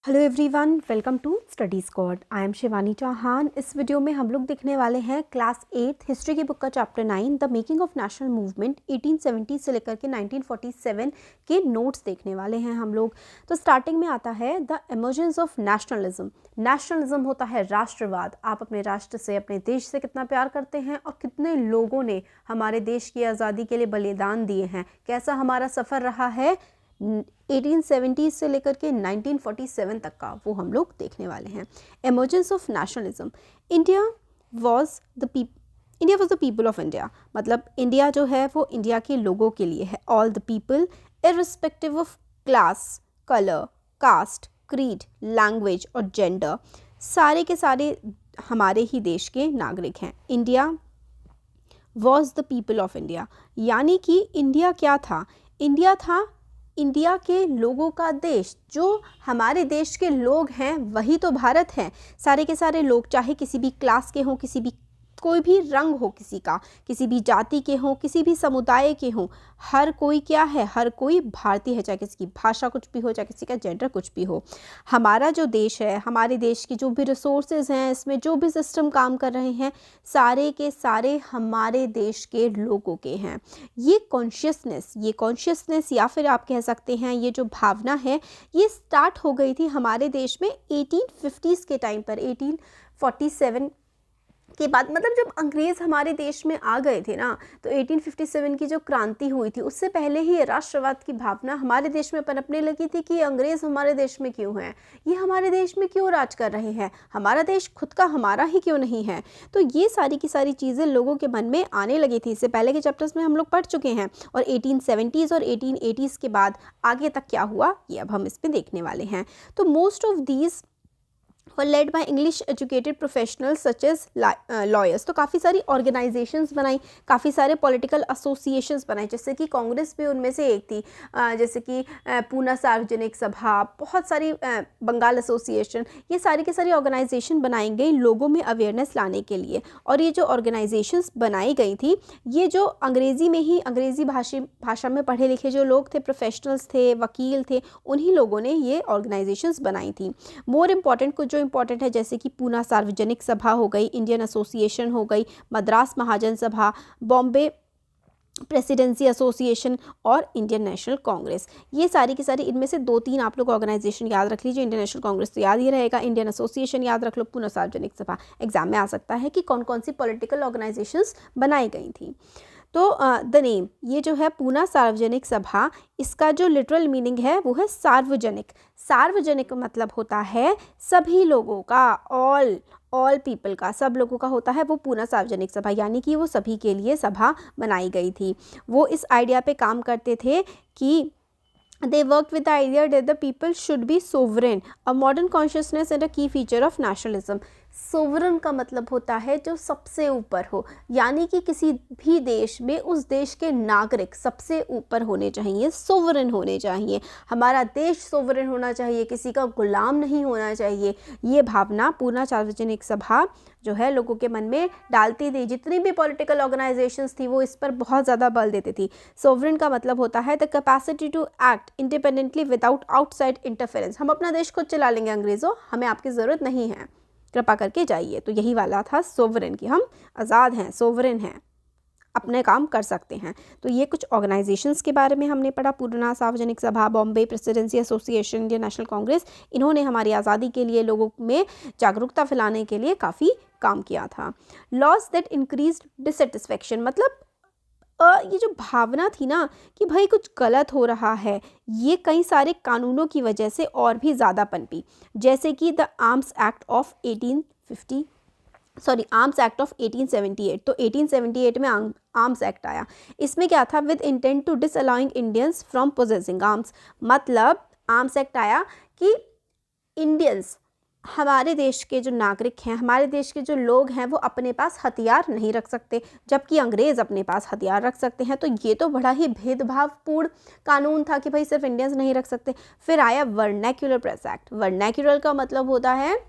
Hello everyone, welcome to Study Squad. I am Shivani Chauhan. इस video में हम लोग देखने वाले हैं क्लास 8 हिस्ट्री की बुक का chapter 9 the making of national movement 1870 से लेकर के 1947 के नोट्स देखने वाले हैं हम लोग। तो स्टार्टिंग में आता है the emergence of nationalism. Nationalism होता है राष्ट्रवाद। आप अपने राष्ट्र से, अपने देश से कितना प्यार करते हैं और कितने लोगों ने हमारे देश की आज़ादी के लिए बलिदान दिए हैं, कैसा हमारा सफ़र रहा है 1870 से लेकर के 1947 तक का, वो हम लोग देखने वाले हैं। Emergence of nationalism. India was the people of India. मतलब इंडिया जो है वो इंडिया के लोगों के लिए है। All the people irrespective of class, colour, caste, creed, language और जेंडर, सारे के सारे हमारे ही देश के नागरिक हैं। India was the people of India, यानी कि इंडिया क्या था? इंडिया था इंडिया के लोगों का देश। जो हमारे देश के लोग हैं वही तो भारत हैं। सारे के सारे लोग, चाहे किसी भी क्लास के हों, किसी भी कोई भी रंग हो, किसी का किसी भी जाति के हों, किसी भी समुदाय के हों, हर कोई क्या है? हर कोई भारतीय है। चाहे किसी की भाषा कुछ भी हो, चाहे किसी का जेंडर कुछ भी हो। हमारा जो देश है, हमारे देश की जो भी रिसोर्सेज हैं, इसमें जो भी सिस्टम काम कर रहे हैं, सारे के सारे हमारे देश के लोगों के हैं। ये कॉन्शियसनेस या फिर आप कह सकते हैं ये जो भावना है, ये स्टार्ट हो गई थी हमारे देश में 1850s के टाइम पर। 1847 के बाद, मतलब जब अंग्रेज़ हमारे देश में आ गए थे ना, तो 1857 की जो क्रांति हुई थी, उससे पहले ही राष्ट्रवाद की भावना हमारे देश में पनपने लगी थी कि अंग्रेज़ हमारे देश में क्यों हैं, ये हमारे देश में क्यों राज कर रहे हैं, हमारा देश खुद का हमारा ही क्यों नहीं है। तो ये सारी की सारी चीज़ें लोगों के मन में आने लगी थी। इससे पहले के चैप्टर्स में हम लोग पढ़ चुके हैं। और 1870s और 1880s के बाद आगे तक क्या हुआ, ये अब हम इसमें देखने वाले हैं। तो most of these were led by English educated professionals such as lawyers। तो काफ़ी सारी ऑर्गेनाइजेशंस बनाई, काफ़ी सारे पॉलिटिकल एसोसिएशंस बनाए, जैसे कि कांग्रेस भी उनमें से एक थी। जैसे कि पूना सार्वजनिक सभा, बहुत सारी बंगाल एसोसिएशन, ये सारी की सारी ऑर्गेनाइजेशन बनाई गई लोगों में अवेयरनेस लाने के लिए। और ये जो ऑर्गेनाइजेशंस बनाई गई थी, ये जो अंग्रेज़ी भाषा में पढ़े लिखे जो लोग थे, प्रोफेशनल्स थे, वकील थे, उन्हीं लोगों ने ये ऑर्गेनाइजेशंस बनाई थी। मोर इम्पॉर्टेंट कुछ जो इम्पॉर्टेंट है, जैसे कि पूना सार्वजनिक सभा हो गई, इंडियन एसोसिएशन हो गई, मद्रास महाजन सभा, बॉम्बे प्रेसिडेंसी एसोसिएशन और इंडियन नेशनल कांग्रेस। ये सारी की सारी, इनमें से 2-3 आप लोग ऑर्गेनाइजेशन याद रख लीजिए। इंडियन नेशनल कांग्रेस तो याद ही रहेगा, इंडियन एसोसिएशन याद रख लो, पूना सार्वजनिक सभा। एग्जाम में आ सकता है कि कौन कौन सी पॉलिटिकल ऑर्गेनाइजेशंस बनाई गई थी। तो द नेम, ये जो है पूना सार्वजनिक सभा, इसका जो लिटरल मीनिंग है वो है सार्वजनिक। सार्वजनिक मतलब होता है सभी लोगों का, ऑल पीपल का, सब लोगों का होता है वो पूना सार्वजनिक सभा, यानी कि वो सभी के लिए सभा बनाई गई थी। वो इस आइडिया पे काम करते थे कि they worked with the idea that the people should be sovereign, a modern consciousness and a key feature of nationalism। Sovereign का मतलब होता है जो सबसे ऊपर हो, यानी कि किसी भी देश में उस देश के नागरिक सबसे ऊपर होने चाहिए, सोवरन होने चाहिए। हमारा देश सोवरन होना चाहिए, किसी का गुलाम नहीं होना चाहिए। ये भावना पूना सार्वजनिक सभा जो है लोगों के मन में डालती थी। जितनी भी पॉलिटिकल ऑर्गेनाइजेशंस थी वो इस पर बहुत ज़्यादा बल देती थी। सोवरन का मतलब होता है the capacity to act independently without outside interference. हम अपना देश खुद चला लेंगे अंग्रेज़ों, हमें आपकी ज़रूरत नहीं है, कृपा करके जाइए। तो यही वाला था सोवरेन, कि हम आज़ाद हैं, सोवरेन हैं, अपने काम कर सकते हैं। तो ये कुछ ऑर्गेनाइजेशंस के बारे में हमने पढ़ा। पूना सार्वजनिक सभा, Bombay presidency association, Indian National Congress, इन्होंने हमारी आज़ादी के लिए, लोगों में जागरूकता फैलाने के लिए काफ़ी काम किया था। लॉज दैट इंक्रीज्ड डिससेटिस्फेक्शन, मतलब ये जो भावना थी ना कि भाई कुछ गलत हो रहा है, ये कई सारे कानूनों की वजह से और भी ज़्यादा पनपी। जैसे कि द आर्म्स एक्ट ऑफ 1878। तो 1878 में आर्म्स एक्ट आया। इसमें क्या था? With intent to disallowing Indians from possessing arms. मतलब आर्म्स एक्ट आया कि इंडियंस, हमारे देश के जो नागरिक हैं, हमारे देश के जो लोग हैं, वो अपने पास हथियार नहीं रख सकते, जबकि अंग्रेज़ अपने पास हथियार रख सकते हैं। तो ये तो बड़ा ही भेदभावपूर्ण कानून था कि भाई सिर्फ इंडियंस नहीं रख सकते। फिर आया वर्नैक्युलर प्रेस एक्ट। वर्नैक्युलर का मतलब होता है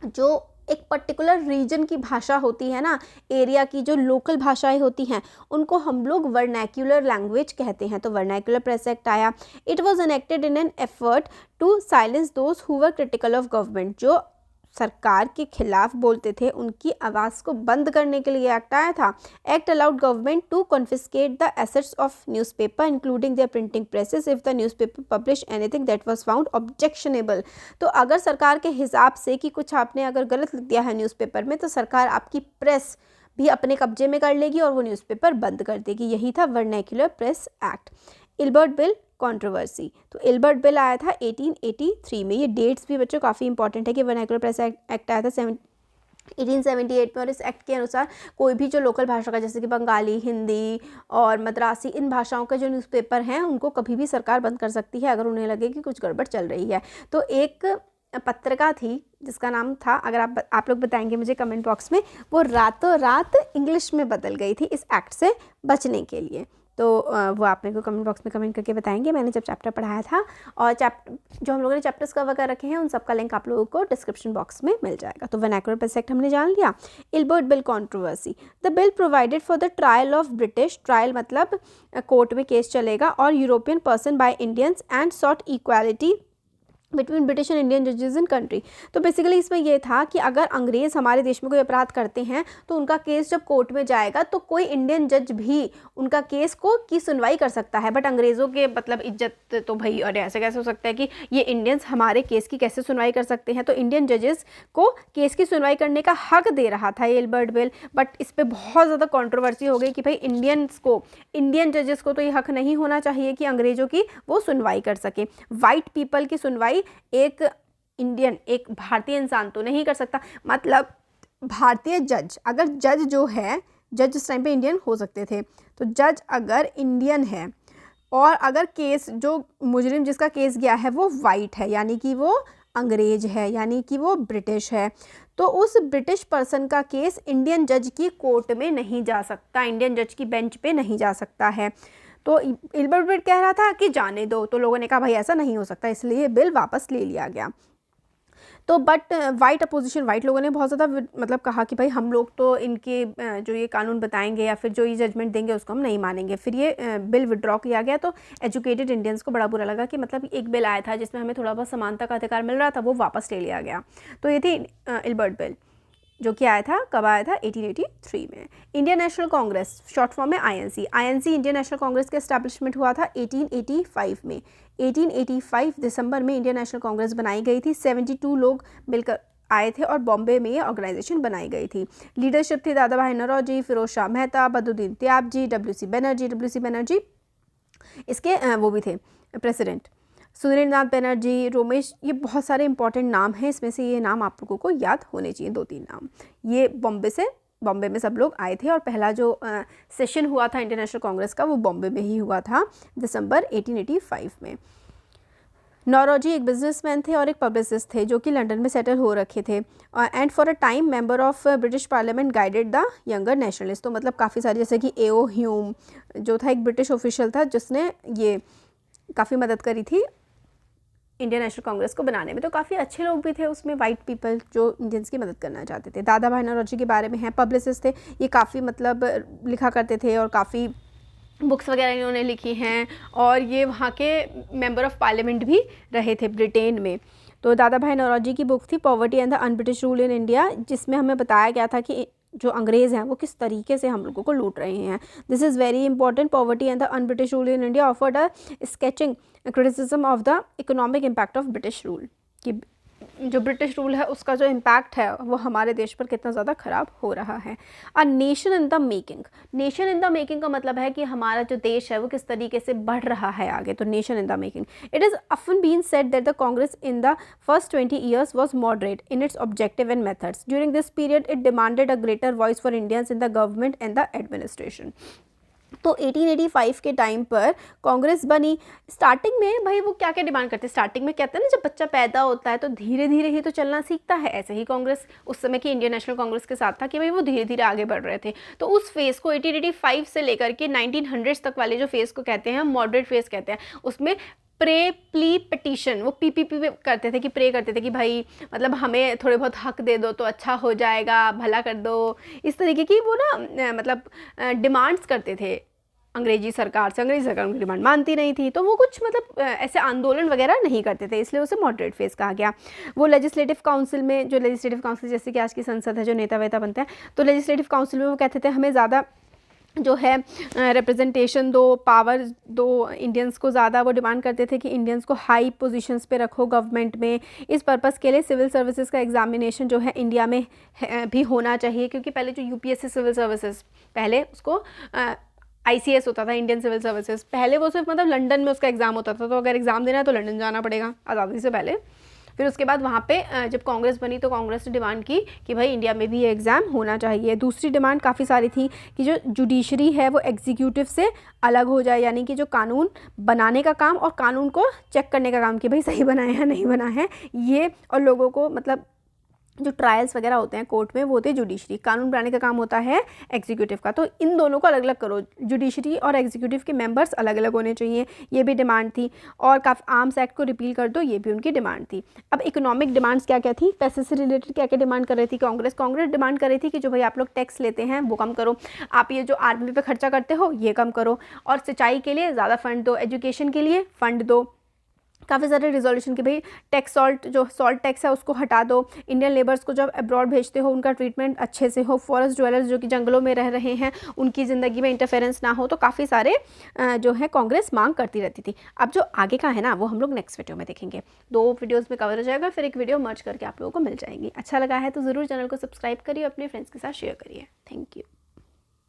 जो एक पर्टिकुलर रीजन की भाषा होती है ना, एरिया की जो लोकल भाषाएं होती हैं, उनको हम लोग वर्नैक्युलर लैंग्वेज कहते हैं। तो वर्नैक्युलर प्रेस एक्ट आया। It was enacted in an effort to silence those who were critical of government. जो सरकार के खिलाफ बोलते थे उनकी आवाज़ को बंद करने के लिए एक्ट आया था। Act allowed government to confiscate the assets of newspaper including their printing presses if the newspaper publish anything that was found objectionable. तो अगर सरकार के हिसाब से कि कुछ आपने अगर गलत लिख दिया है न्यूज़पेपर में, तो सरकार आपकी प्रेस भी अपने कब्जे में कर लेगी और वो न्यूज़पेपर बंद कर देगी। यही था vernacular press act. Ilbert bill controversy. तो इल्बर्ट बिल आया था 1883 में। ये डेट्स भी बच्चों काफ़ी इंपॉर्टेंट है कि वर्नैक्युलर प्रेस एक्ट आया था 1878 में, और इस एक्ट के अनुसार कोई भी जो लोकल भाषा का, जैसे कि बंगाली, हिंदी और मद्रासी, इन भाषाओं के जो न्यूज़पेपर हैं उनको कभी भी सरकार बंद कर सकती है अगर उन्हें लगे कि कुछ गड़बड़ चल रही है। तो एक पत्रिका थी जिसका नाम था, अगर आप लोग बताएंगे मुझे कमेंट बॉक्स में, वो रातों रात इंग्लिश में बदल गई थी इस एक्ट से बचने के लिए। तो वो आप मेरे को कमेंट बॉक्स में कमेंट करके बताएंगे। मैंने जब चैप्टर पढ़ाया था, और जो हम लोगों ने चैप्टर्स कवर कर रखे हैं उन सब का लिंक आप लोगों को डिस्क्रिप्शन बॉक्स में मिल जाएगा। तो वर्नैक्युलर प्रेस एक्ट हमने जान लिया। Ilbert bill controversy. The bill provided for the trial of British, trial मतलब कोर्ट में केस चलेगा, और European person by Indians and sought equality between British and Indian जजेस इन कंट्री। तो बेसिकली इसमें यह था कि अगर अंग्रेज़ हमारे देश में कोई अपराध करते हैं तो उनका केस जब कोर्ट में जाएगा तो कोई इंडियन जज भी उनका केस की सुनवाई कर सकता है। बट अंग्रेज़ों के मतलब इज्जत तो भाई, और ऐसे कैसे हो सकता है कि ये इंडियंस हमारे केस की कैसे सुनवाई कर सकते हैं। तो इंडियन जजेस को केस की सुनवाई करने का हक दे रहा था ये इल्बर्ट बिल। बट इस पर बहुत ज़्यादा कॉन्ट्रोवर्सी हो गई कि भाई इंडियन जजेस को तो ये हक नहीं होना चाहिए कि अंग्रेज़ों की वो सुनवाई कर सके। वाइट पीपल की सुनवाई एक भारतीय इंसान तो नहीं कर सकता। मतलब भारतीय जज, अगर जज जो है, जज उस टाइम पे इंडियन हो सकते थे, तो जज अगर इंडियन है और अगर केस, जो मुजरिम जिसका केस गया है वो वाइट है, यानी कि वो अंग्रेज है, यानी कि वो ब्रिटिश है, तो उस ब्रिटिश पर्सन का केस इंडियन जज की कोर्ट में नहीं जा सकता, इंडियन जज की बेंच पे नहीं जा सकता है। तो इल्बर्ट बिल कह रहा था कि जाने दो, तो लोगों ने कहा भाई ऐसा नहीं हो सकता, इसलिए बिल वापस ले लिया गया। तो बट वाइट अपोजिशन, वाइट लोगों ने बहुत ज़्यादा मतलब कहा कि भाई हम लोग तो इनके जो ये कानून बताएंगे या फिर जो ये जजमेंट देंगे उसको हम नहीं मानेंगे। फिर ये बिल विड्रॉ किया गया। तो एजुकेटेड इंडियंस को बड़ा बुरा लगा कि मतलब एक बिल आया था जिसमें हमें थोड़ा बहुत समानता का अधिकार मिल रहा था, वो वापस ले लिया गया। तो ये थी इल्बर्ट बिल, जो कि आया था, कब आया था? 1883 में। Indian National Congress, short form में INC. INC Indian National Congress का एस्टैब्लिशमेंट हुआ था 1885 में। 1885 दिसंबर में इंडियन नेशनल कांग्रेस बनाई गई थी। 72 लोग मिलकर आए थे और बॉम्बे में ये ऑर्गेनाइजेशन बनाई गई थी। लीडरशिप थी दादा भाई नौरोजी, फिरोज शाह मेहता, बदरुद्दीन त्याबजी, डब्ल्यू सी बनर्जी इसके वो भी थे प्रेसिडेंट, सुरेंद्रनाथ बनर्जी, रोमेश, ये बहुत सारे इंपॉर्टेंट नाम हैं। इसमें से ये नाम आप लोगों को याद होने चाहिए, 2-3 नाम। ये बॉम्बे में सब लोग आए थे, और पहला जो सेशन हुआ था इंडियन नेशनल कांग्रेस का वो बॉम्बे में ही हुआ था दिसंबर 1885 में। नौरोजी एक बिजनेसमैन थे और एक पब्लिसिस्ट थे जो कि लंदन में सेटल हो रखे थे, and for a time member of British parliament guided the younger nationalist. तो मतलब काफ़ी सारे, जैसे कि A.O. ह्यूम जो था एक ब्रिटिश ऑफिशियल था जिसने ये काफ़ी मदद करी थी इंडियन नेशनल कांग्रेस को बनाने में। तो काफ़ी अच्छे लोग भी थे उसमें, वाइट पीपल जो इंडियंस की मदद करना चाहते थे। दादा भाई नौरोजी के बारे में हैं, पब्लिसिस्ट थे, ये काफ़ी मतलब लिखा करते थे और काफ़ी बुक्स वगैरह इन्होंने लिखी हैं, और ये वहाँ के मेंबर ऑफ पार्लियामेंट भी रहे थे ब्रिटेन में। तो दादा भाई नौरोजी की बुक थी poverty and the un British rule in India, जिसमें हमें बताया गया था कि जो अंग्रेज़ हैं वो किस तरीके से हम लोगों को लूट रहे हैं। This is very important. Poverty and the un British rule in India offered a sketching criticism of the economic impact of British rule, कि जो ब्रिटिश रूल है उसका जो इम्पैक्ट है वो हमारे देश पर कितना ज़्यादा ख़राब हो रहा है। A nation in the making, nation in the making का मतलब है कि हमारा जो देश है वो किस तरीके से बढ़ रहा है आगे। तो nation in the making. It is often been said that the Congress in the first 20 years was moderate in its objective and methods. During this period, it demanded a greater voice for Indians in the government and the administration. तो 1885 के time पर कांग्रेस बनी। Starting में भाई वो क्या क्या demand करते हैं, स्टार्टिंग में कहते हैं ना जब बच्चा पैदा होता है तो धीरे धीरे ही तो चलना सीखता है, ऐसे ही कांग्रेस उस समय की इंडियन नेशनल कांग्रेस के साथ था कि भाई वो धीरे धीरे आगे बढ़ रहे थे। तो उस फेज़ को 1885 से लेकर के 1900 तक वाले जो फेज़ को कहते हैं, मॉडरेट फेज़ कहते हैं, उसमें प्रे प्ली पिटिशन, वो पी करते थे कि प्रे करते थे कि भाई मतलब हमें थोड़े बहुत हक दे दो तो अच्छा हो जाएगा, भला कर दो, इस तरीके की वो ना मतलब डिमांड्स करते थे अंग्रेजी सरकार से। अंग्रेजी सरकार उनकी डिमांड मानती नहीं थी, तो वो कुछ मतलब ऐसे आंदोलन वगैरह नहीं करते थे, इसलिए उसे मॉडरेट फेज कहा गया। वो लेजिस्लेटिव काउंसिल में, जो लेजिस्लेटिव काउंसिल जैसे कि आज की संसद है, जो नेता वेता बनते हैं, तो लेजिस्लेटिव काउंसिल में वो कहते थे हमें ज़्यादा जो है रिप्रेजेंटेशन दो, पावर दो इंडियंस को ज़्यादा। वो डिमांड करते थे कि इंडियंस को हाई पोजीशंस पे रखो गवर्नमेंट में। इस पर्पस के लिए सिविल सर्विसेज का एग्जामिनेशन जो है इंडिया में भी होना चाहिए, क्योंकि पहले जो यूपीएससी सिविल सर्विसेज, पहले उसको ICS होता था, इंडियन सिविल सर्विसेज, पहले वो सिर्फ मतलब लंदन में उसका एग्ज़ाम होता था, तो अगर एग्ज़ाम देना है तो लंदन जाना पड़ेगा आज़ादी से पहले। फिर उसके बाद वहाँ पे जब कांग्रेस बनी तो कांग्रेस ने डिमांड की कि भाई इंडिया में भी ये एग्ज़ाम होना चाहिए। दूसरी डिमांड काफ़ी सारी थी कि जो जुडिशरी है वो एग्जीक्यूटिव से अलग हो जाए, यानी कि जो कानून बनाने का काम और कानून को चेक करने का काम कि भाई सही बनाया है नहीं बना है ये, और लोगों को मतलब जो ट्रायल्स वगैरह होते हैं कोर्ट में वो होते हैं जुडिशरी, कानून बनाने का काम होता है एग्जीक्यूटिव का। तो इन दोनों को अलग अलग करो, जुडिशरी और एग्जीक्यूटिव के मेंबर्स अलग अलग होने चाहिए, ये भी डिमांड थी। और काफ़ी आर्म्स एक्ट को रिपील कर दो, ये भी उनकी डिमांड थी। अब इकोनॉमिक डिमांड्स क्या क्या थी, पैसे से रिलेटेड क्या क्या डिमांड कर रही थी कांग्रेस डिमांड कर रही थी कि जो भाई आप लोग टैक्स लेते हैं वो कम करो, आप ये जो आर्मी पे खर्चा करते हो ये कम करो, और सिंचाई के लिए ज़्यादा फंड दो, एजुकेशन के लिए फंड दो। काफ़ी सारे रिजोल्यूशन कि भाई टैक्स जो सॉल्ट टैक्स है उसको हटा दो, इंडियन लेबर्स को जब अब्रॉड भेजते हो उनका ट्रीटमेंट अच्छे से हो, फॉरेस्ट ड्वेलर्स जो कि जंगलों में रह रहे हैं उनकी ज़िंदगी में इंटरफेरेंस ना हो। तो काफ़ी सारे जो है कांग्रेस मांग करती रहती थी। अब जो आगे का है ना वो हम लोग नेक्स्ट वीडियो में देखेंगे, 2 वीडियोज़ में कवर हो जाएगा, फिर एक वीडियो मर्ज करके आप लोगों को मिल जाएगी। अच्छा लगा है तो ज़रूर चैनल को सब्सक्राइब करिए, अपने फ्रेंड्स के साथ शेयर करिए। Thank you.